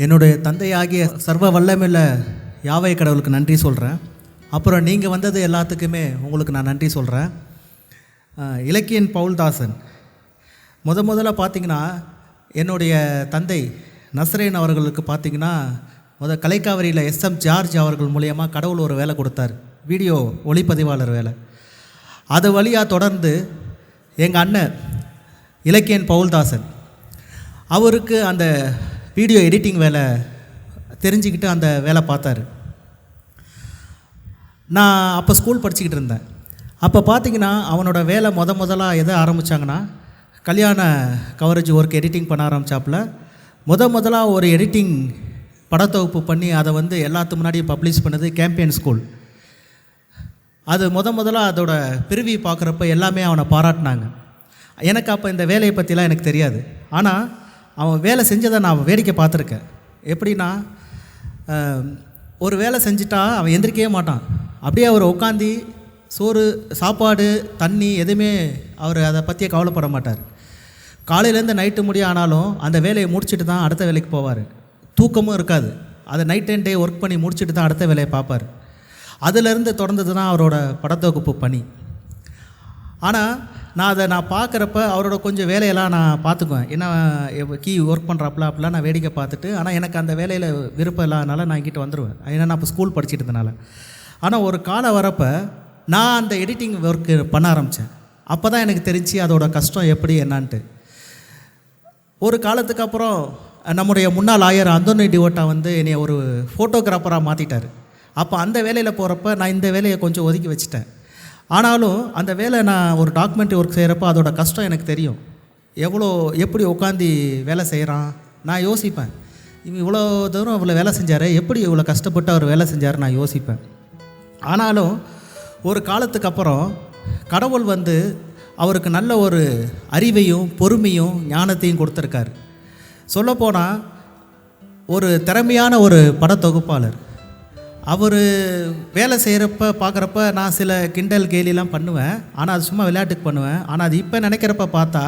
என்னுடைய தந்தையாகிய சர்வ வல்லமையுள்ள யாவை கடவுளுக்கு நன்றி சொல்கிறேன். அப்புறம் நீங்கள் வந்தது எல்லாத்துக்குமே உங்களுக்கு நான் நன்றி சொல்கிறேன். இலக்கியன் பவுல்தாசன் முதல்ல பார்த்திங்கன்னா என்னுடைய தந்தை நஸ்ரேன் அவர்களுக்கு பார்த்திங்கன்னா கலைக்காவிரியில் SM ஜார்ஜ் அவர்கள் மூலயமா கடவுள் ஒரு வேலை கொடுத்தார், வீடியோ ஒளிப்பதிவாளர் வேலை. அது வழியாக தொடர்ந்து எங்கள் அண்ணன் இலக்கியன் பவுல்தாசன் அவருக்கு அந்த வீடியோ எடிட்டிங் வேலை தெரிஞ்சுக்கிட்டு அந்த வேலை பார்த்தாரு. நான் அப்போ ஸ்கூல் படிச்சுக்கிட்டு இருந்தேன். அப்போ பார்த்திங்கன்னா அவனோட வேலை முதலாக எதை ஆரம்பித்தாங்கன்னா கல்யாண கவரேஜ் ஒர்க் எடிட்டிங் பண்ண ஆரம்பித்தாப்புல முதலாக ஒரு எடிட்டிங் படத்தொகுப்பு பண்ணி அதை எல்லாத்து முன்னாடியும் பப்ளிஷ் பண்ணது கேம்பியன் ஸ்கூல். அது முதலாக அதோட பிரிவி பார்க்குறப்ப எல்லாமே அவனை பாராட்டினாங்க. எனக்கு அப்போ இந்த வேலையை பற்றிலாம் எனக்கு தெரியாது. ஆனால் அவன் வேலை செஞ்சதை நான் வேடிக்கை பார்த்துருக்கேன். எப்படின்னா ஒரு வேலை செஞ்சுட்டா அவன் எந்திரிக்கவே மாட்டான். அப்படியே அவர் உட்காந்து சோறு சாப்பாடு தண்ணி எதுவுமே அவர் அதை பற்றியே கவலைப்பட மாட்டார். காலையிலேருந்து நைட்டு முடிய ஆனாலும் அந்த வேலையை முடிச்சுட்டு தான் அடுத்த வேலைக்கு போவார். தூக்கமும் இருக்காது. அதை நைட் அண்ட் டே ஒர்க் பண்ணி முடிச்சுட்டு தான் அடுத்த வேலையை பார்ப்பார். அதிலேருந்து தொடர்ந்தது தான் அவரோட படத்தொகுப்பு பணி. ஆனால் நான் பார்க்குறப்ப அவரோட கொஞ்சம் வேலையெல்லாம் நான் பார்த்துக்குவேன். ஏன்னா ஒர்க் பண்ணுறாப்புல அப்படிலாம் நான் வேடிக்கை பார்த்துட்டு, ஆனால் எனக்கு அந்த வேலையில் விருப்பம் இல்லாதனால நான் இங்கிட்ட வந்துடுவேன். ஏன்னா நான் இப்போ ஸ்கூல் படிச்சுட்டு இருந்தனால. ஆனால் ஒரு காலம் வரப்போ நான் அந்த எடிட்டிங் ஒர்க்கு பண்ண ஆரம்பித்தேன். அப்போ தான் எனக்கு தெரிஞ்சு அதோட கஷ்டம் எப்படி என்னான்ட்டு. ஒரு காலத்துக்கு அப்புறம் நம்முடைய முன்னாள் ஆயர் அந்தோனி டிவோட்டா என்னை ஒரு ஃபோட்டோகிராஃபராக மாற்றிட்டார். அப்போ அந்த வேலையில் போகிறப்ப நான் இந்த வேலையை கொஞ்சம் ஒதுக்கி வச்சுட்டேன். ஆனாலும் அந்த வேலை நான் ஒரு டாக்குமெண்ட்ரி ஒர்க் செய்கிறப்ப அதோட கஷ்டம் எனக்கு தெரியும். எப்படி உட்காந்து வேலை செய்கிறான் நான் யோசிப்பேன். இவ்வளோ தூரம் இவ்வளோ வேலை செஞ்சார், எப்படி இவ்வளோ கஷ்டப்பட்டு அவர் வேலை செஞ்சார் நான் யோசிப்பேன். ஆனாலும் ஒரு காலத்துக்கு அப்புறம் கடவுள் அவருக்கு நல்ல ஒரு அறிவையும் பொறுமையும் ஞானத்தையும் கொடுத்துருக்கார். சொல்லப்போனால் ஒரு திறமையான ஒரு படத்தொகுப்பாளர். அவர் வேலை செய்கிறப்ப பார்க்குறப்ப நான் சில கிண்டல் கேலிலாம் பண்ணுவேன். ஆனால் அது சும்மா விளையாட்டுக்கு பண்ணுவேன். ஆனால் அது இப்போ நினைக்கிறப்ப பார்த்தா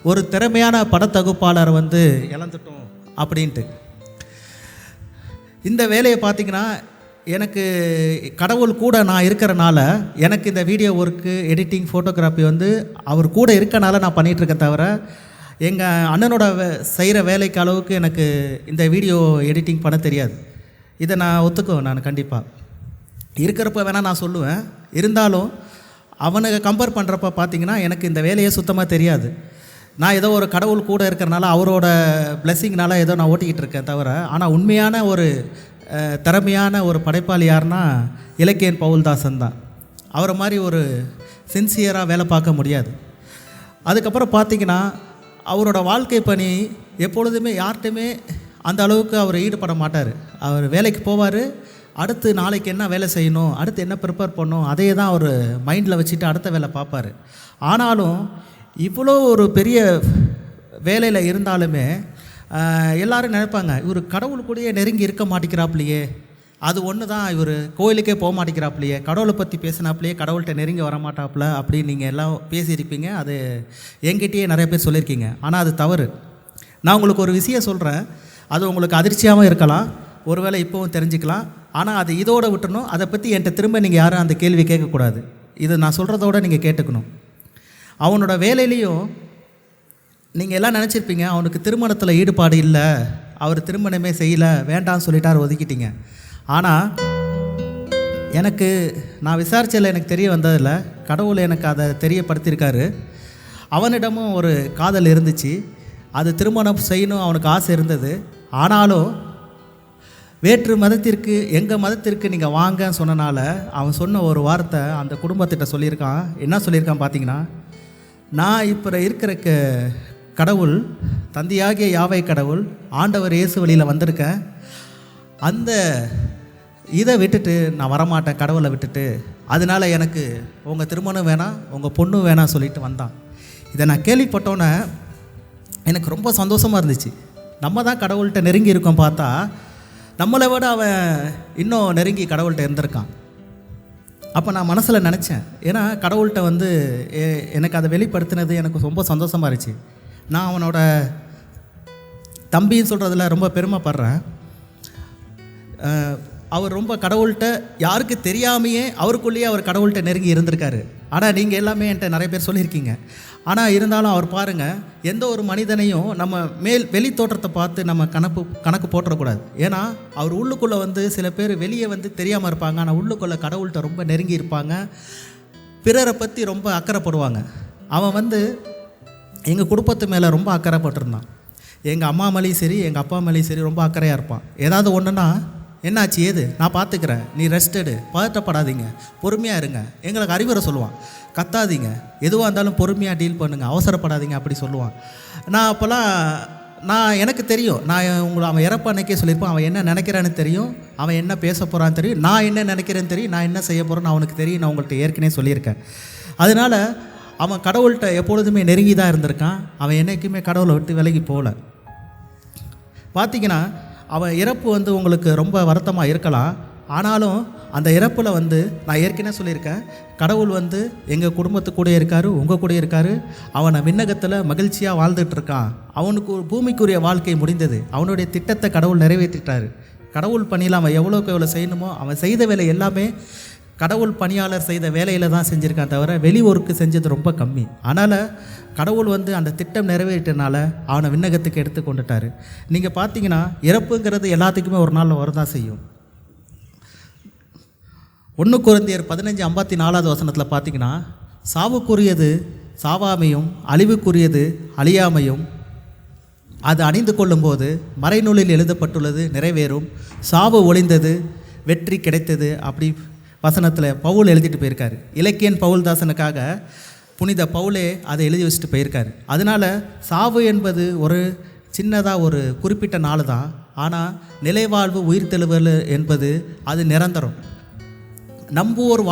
ஒரு திறமையான படத்தொகுப்பாளரை இழந்துட்டோம் அப்படின்ட்டு. இந்த வேலையை பார்த்திங்கன்னா எனக்கு கடவுள் கூட நான் இருக்கிறனால எனக்கு இந்த வீடியோ ஒர்க்கு எடிட்டிங் ஃபோட்டோகிராஃபி அவர் கூட இருக்கனால நான் பண்ணிகிட்ருக்கேன். தவிர எங்கள் அண்ணனோட செய்கிற வேலைக்கு அளவுக்கு எனக்கு இந்த வீடியோ எடிட்டிங் பண்ண தெரியாது. இதை நான் ஒத்துக்குவேன். நான் கண்டிப்பாக இருக்கிறப்ப வேணால் நான் சொல்லுவேன். இருந்தாலும் அவனுக்கு கம்பேர் பண்ணுறப்ப பார்த்திங்கன்னா எனக்கு இந்த வேலையே சுத்தமாக தெரியாது. நான் ஏதோ ஒரு கடவுள் கூட இருக்கிறனால அவரோட பிளெஸ்ஸிங்னால ஏதோ நான் ஓட்டிக்கிட்டு இருக்கேன் தவிர. ஆனால் உண்மையான ஒரு திறமையான ஒரு படைப்பாளி யாருன்னா இலக்கியன் பவுல்தாசன் தான். அவரை மாதிரி ஒரு சின்சியராக வேலை பார்க்க முடியாது. அதுக்கப்புறம் பார்த்திங்கன்னா அவரோட வாழ்க்கை பணி எப்பொழுதுமே யார்கிட்டையுமே அந்த அளவுக்கு அவர் ஈடுபட மாட்டார். அவர் வேலைக்கு போவார், அடுத்து நாளைக்கு என்ன வேலை செய்யணும், அடுத்து என்ன ப்ரிப்பேர் பண்ணணும், அதையே தான் அவர் மைண்டில் வச்சுட்டு அடுத்த வேலை பார்ப்பார். ஆனாலும் இவ்வளோ ஒரு பெரிய வேலையில் இருந்தாலுமே எல்லோரும் நினைப்பாங்க இவர் கடவுள் கூடயே நெருங்கி இருக்க மாட்டேங்கிறாப்லையே, அது ஒன்று தான் இவர் கோயிலுக்கே போக மாட்டேங்கிறாப்லையே, கடவுளை பற்றி பேசினாப்லையே கடவுள்கிட்ட நெருங்கி வரமாட்டாப்புல அப்படின்னு நீங்கள் எல்லாம் பேசியிருப்பீங்க. அது என்கிட்டயே நிறைய பேர் சொல்லியிருக்கீங்க. ஆனால் அது தவறு. நான் உங்களுக்கு ஒரு விஷயம் சொல்கிறேன். அது உங்களுக்கு அதிர்ச்சியாகவும் இருக்கலாம், ஒருவேளை இப்போவும் தெரிஞ்சுக்கலாம். ஆனால் அது இதோடு விட்டுணும். அதை பற்றி என்கிட்ட திரும்ப நீங்கள் யாரும் அந்த கேள்வி கேட்கக்கூடாது. இது நான் சொல்கிறதோடு நீங்கள் கேட்டுக்கணும். அவனோட வேலையிலையும் நீங்கள் எல்லாம் நினச்சிருப்பீங்க அவனுக்கு திருமணத்தில் ஈடுபாடு இல்லை, அவர் திருமணமே செய்யலை, வேண்டாம்னு சொல்லிட்டார், ஒதுக்கிட்டீங்க. ஆனால் நான் விசாரிச்சதில் எனக்கு தெரிய வந்ததில்லை, கடவுள் எனக்கு அதை தெரியப்படுத்தியிருக்காரு. அவனிடமும் ஒரு காதல் இருந்துச்சு, அது திருமணம் செய்யணும் அவனுக்கு ஆசை இருந்தது. ஆனாலும் வேற்று மதத்திற்கு எங்கள் மதத்திற்கு நீங்கள் வாங்கன்னு சொன்னனால அவன் சொன்ன ஒரு வார்த்தை அந்த குடும்பத்திட்ட சொல்லியிருக்கான். என்ன சொல்லியிருக்கான் பார்த்தீங்கன்னா, நான் இப்போ இருக்கிற கடவுள் தந்தையாகிய யாவை கடவுள் ஆண்டவர் இயேசு வழியில் வந்திருக்கேன், அந்த இதை விட்டுட்டு நான் வரமாட்டேன் கடவுளை விட்டுட்டு, அதனால் எனக்கு உங்கள் திருமணம் வேணாம் உங்கள் பொண்ணும் வேணாம் சொல்லிட்டு வந்தான். இதை நான் கேள்விப்பட்டோன்னே எனக்கு ரொம்ப சந்தோஷமாக இருந்துச்சு. நம்ம தான் கடவுள்கிட்ட நெருங்கி இருக்கோம், பார்த்தா நம்மளை விட அவன் இன்னும் நெருங்கி கடவுள்கிட்ட இருந்திருக்கான். அப்போ நான் மனசில் நினச்சேன், ஏன்னா கடவுள்கிட்ட எனக்கு அதை வெளிப்படுத்தினது எனக்கு ரொம்ப சந்தோஷமாக இருந்துச்சு. நான் அவனோட தம்பின்னு சொல்கிறதுல ரொம்ப பெருமைப்படுறேன். அவர் ரொம்ப கடவுள்கிட்ட யாருக்கு தெரியாமையே அவருக்குள்ளேயே அவர் கடவுள்கிட்ட நெருங்கி இருந்திருக்காரு. ஆனால் நீங்கள் எல்லாமே என்கிட்ட நிறைய பேர் சொல்லியிருக்கீங்க. ஆனால் இருந்தாலும் அவர் பாருங்கள், எந்த ஒரு மனிதனையும் நம்ம வெளி தோற்றத்தை பார்த்து நம்ம கணக்கு போட்டுறக்கூடாது. ஏன்னா அவர் உள்ளுக்குள்ளே வந்து சில பேர் வெளியே வந்து தெரியாமல் இருப்பாங்க, ஆனால் உள்ளுக்குள்ளே கடவுள்கிட்ட ரொம்ப நெருங்கி இருப்பாங்க, பிறரை பற்றி ரொம்ப அக்கறைப்படுவாங்க. அவன் வந்து எங்கள் குடும்பத்து மேலே ரொம்ப அக்கறைப்பட்டிருந்தான். எங்கள் அம்மா மேலேயும் சரி எங்கள் அப்பா மேலேயும் சரி ரொம்ப அக்கறையாக இருப்பான். ஏதாவது ஒன்றுனா என்னாச்சு ஏது நான் பார்த்துக்கிறேன், நீ ரெஸ்ட் எடு, பதட்டப்படாதீங்க, பொறுமையாக இருங்க, எங்களுக்கு அறிவுரை சொல்லுவான். கத்தாதீங்க, எதுவாக இருந்தாலும் பொறுமையாக டீல் பண்ணுங்கள், அவசரப்படாதீங்க அப்படி சொல்லுவான். நான் அப்போல்லாம் எனக்கு தெரியும், அவன் இறப்ப அன்னைக்கே சொல்லியிருப்பான், அவன் என்ன நினைக்கிறான்னு தெரியும், அவன் என்ன பேச போகிறான்னு தெரியும், நான் என்ன நினைக்கிறேன்னு தெரியும், நான் என்ன செய்ய போகிறேன்னு அவனுக்கு தெரியும். நான் உங்கள்கிட்ட ஏற்கனவே சொல்லியிருக்கேன். அதனால் அவன் கடவுள்கிட்ட எப்பொழுதுமே நெருங்கி தான் இருந்திருக்கான். அவன் என்றைக்குமே கடவுளை விட்டு விலகி போகல. பார்த்திங்கன்னா அவன் இறப்பு வந்து உங்களுக்கு ரொம்ப வருத்தமாக இருக்கலாம். ஆனாலும் அந்த இறப்பில் வந்து நான் ஏற்கனவே சொல்லியிருக்கேன், கடவுள் வந்து எங்கள் குடும்பத்து கூட இருக்கார், உங்கள் கூட இருக்கார். அவனை விண்ணகத்தில் மகிழ்ச்சியாக வாழ்ந்துட்டுருக்கான். அவனுக்கு பூமிக்குரிய வாழ்க்கை முடிந்தது. அவனுடைய திட்டத்தை கடவுள் நிறைவேற்றிட்டார். கடவுள் பணியில் அவன் எவ்வளோக்கு எவ்வளோ செய்யணுமோ அவன் செய்த வேலை எல்லாமே கடவுள் பணியாளர் செய்த வேலையில் தான் செஞ்சுருக்கான், தவிர வெளி ஒர்க்கு செஞ்சது ரொம்ப கம்மி. அதனால் கடவுள் வந்து அந்த திட்டம் நிறைவேற்றனால அவனை விண்ணகத்துக்கு எடுத்து கொண்டுட்டார். நீங்கள் பார்த்தீங்கன்னா இறப்புங்கிறது எல்லாத்துக்குமே ஒரு நாளில் வரதான் செய்யும். 1 கொரிந்தியர் 15:54 பார்த்தீங்கன்னா, சாவுக்குரியது சாவாமையும் அழிவுக்குரியது அழியாமையும் அது அணிந்து கொள்ளும்போது மறைநூலில் எழுதப்பட்டுள்ளது நிறைவேறும், சாவு ஒளிந்தது வெற்றி கிடைத்தது. அப்படி வசனத்தில் பவுல் எழுதிட்டு போயிருக்காரு. இலக்கியன் பவுல்தாசனுக்காக புனித பவுலே அதை எழுதி வச்சுட்டு போயிருக்காரு. அதனால் சாவு என்பது ஒரு சின்னதாக ஒரு குறிப்பிட்ட நாள் தான். ஆனால் நிலைவாழ்வு உயிர்த்தெழுதல் என்பது அது நிரந்தரம். நம்புவோர்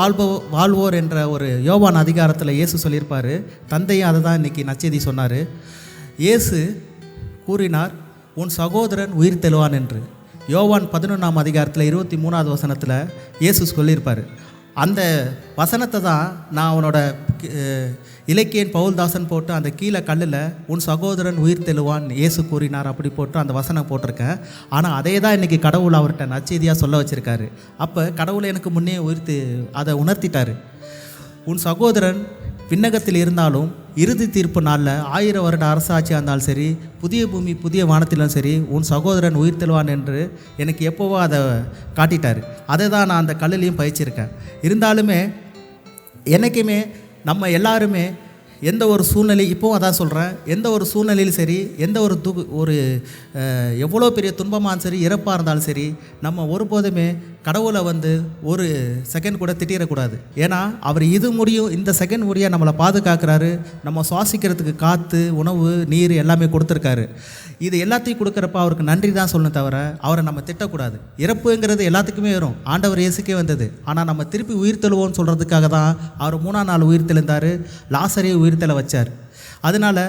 வாழ்வோர் என்ற ஒரு யோவான் அதிகாரத்தில் இயேசு சொல்லியிருப்பார். தந்தையும் அதை தான் இன்றைக்கி நச்செய்தி சொன்னார். இயேசு கூறினார், உன் சகோதரன் உயிர் தெழுவான் என்று. யோவான் 11 அதிகாரத்தில் 23 வசனத்தில் இயேசு சொல்லியிருப்பார். அந்த வசனத்தை தான் நான் அவனோட இலக்கியன் பவுல்தாசன் போட்டு அந்த கீழே கல்லில் உன் சகோதரன் உயிர் தெழுவான் இயேசு கூறினார் அப்படி போட்டு அந்த வசனம் போட்டிருக்கேன். ஆனால் அதே தான் இன்றைக்கி கடவுள் அவர்கிட்ட நச்செய்தியாக சொல்ல வச்சுருக்காரு. அப்போ கடவுளை எனக்கு முன்னே அதை உணர்த்திட்டார். உன் சகோதரன் விண்ணகத்தில் இருந்தாலும் இறுதி தீர்ப்பு நாளில் 1000 வருட அரசாட்சியாக இருந்தாலும் சரி, புதிய பூமி புதிய வானத்திலும் சரி, உன் சகோதரன் உயிர் தெழுவான் என்று எனக்கு எப்போவோ அதை காட்டிட்டார். அதை தான் நான் அந்த கல்லிலையும் பயிற்சிருக்கேன். இருந்தாலுமே என்றைக்குமே நம்ம எல்லாருமே எந்த ஒரு சூழ்நிலை, இப்போவும் அதான் சொல்கிறேன், எந்த ஒரு சூழ்நிலையிலும் சரி, எந்த ஒரு எவ்வளோ பெரிய துன்பமாக சரி, இறப்பாக இருந்தாலும் சரி, நம்ம ஒருபோதுமே கடவுளை வந்து ஒரு செகண்ட் கூட திட்டிடக்கூடாது. ஏன்னா அவர் இது முடியும், இந்த செகண்ட் முடிய நம்மளை பாதுகாக்கிறாரு, நம்ம சுவாசிக்கிறதுக்கு காற்று உணவு நீர் எல்லாமே கொடுத்துருக்காரு. இது எல்லாத்தையும் கொடுக்குறப்ப அவருக்கு நன்றி தான் சொல்லணும், தவிர அவரை நம்ம திட்டக்கூடாது. இறப்புங்கிறது எல்லாத்துக்குமே வரும், ஆண்டவர் இயேசுக்கே வந்தது. ஆனால் நம்ம திருப்பி உயிர் தெழுவோன்னு சொல்கிறதுக்காக தான் அவர் 3ஆம் நாள் உயிர் தெழுந்தார், லாசரையை உயிர் தெழ வச்சார். அதனால்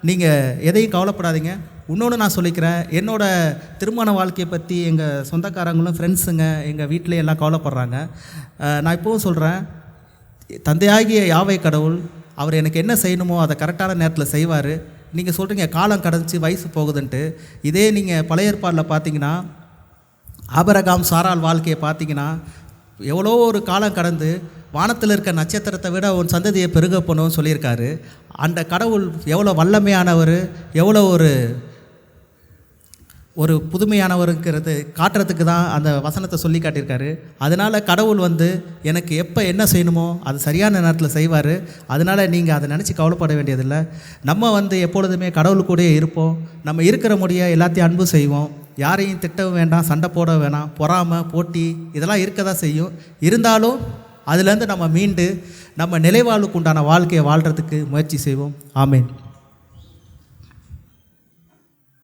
நீங்கள் எதையும் கவலைப்படாதீங்க. இன்னொன்று நான் சொல்லிக்கிறேன், என்னோடய திருமண வாழ்க்கையை பற்றி எங்கள் சொந்தக்காரங்களும் ஃப்ரெண்ட்ஸுங்க எங்கள் வீட்டிலே எல்லாம் கவலைப்படுறாங்க. நான் இப்போவும் சொல்கிறேன், தந்தையாகிய யாவை கடவுள் அவர் எனக்கு என்ன செய்யணுமோ அதை கரெக்டான நேரத்தில் செய்வார். நீங்கள் சொல்கிறீங்க காலம் கடந்துச்சு வயசு போகுதுன்ட்டு. இதே நீங்கள் பழைய ஏற்பாடில் பார்த்தீங்கன்னா ஆபிரகாம் சாராள் வாழ்க்கையை பார்த்தீங்கன்னா எவ்வளோ ஒரு காலம் கடந்து வானத்தில் இருக்க நட்சத்திரத்தை விட உன் சந்ததியை பெருக போகணும்னு சொல்லியிருக்காரு. அந்த கடவுள் எவ்வளோ வல்லமையானவர், எவ்வளோ ஒரு புதுமையானவருங்கிறது காட்டுறதுக்கு தான் அந்த வசனத்தை சொல்லி காட்டியிருக்காரு. அதனால் கடவுள் வந்து எனக்கு எப்போ என்ன செய்யணுமோ அது சரியான நேரத்தில் செய்வார். அதனால் நீங்கள் அதை நினச்சி கவலைப்பட வேண்டியதில்லை. நம்ம வந்து எப்பொழுதுமே கடவுள் கூடயே இருப்போம். நம்ம இருக்கிற முடிய எல்லாத்தையும் அன்பு செய்வோம். யாரையும் திட்டவும் வேண்டாம், சண்டை போட வேணாம், பொறாமை போட்டி இதெல்லாம் இருக்க தான் செய்யும். இருந்தாலும் அதுலேருந்து நம்ம மீண்டு நம்ம நிலைவாழ்வுக்கு உண்டான வாழ்க்கையை வாழ்கிறதுக்கு முயற்சி செய்வோம். ஆமேன்.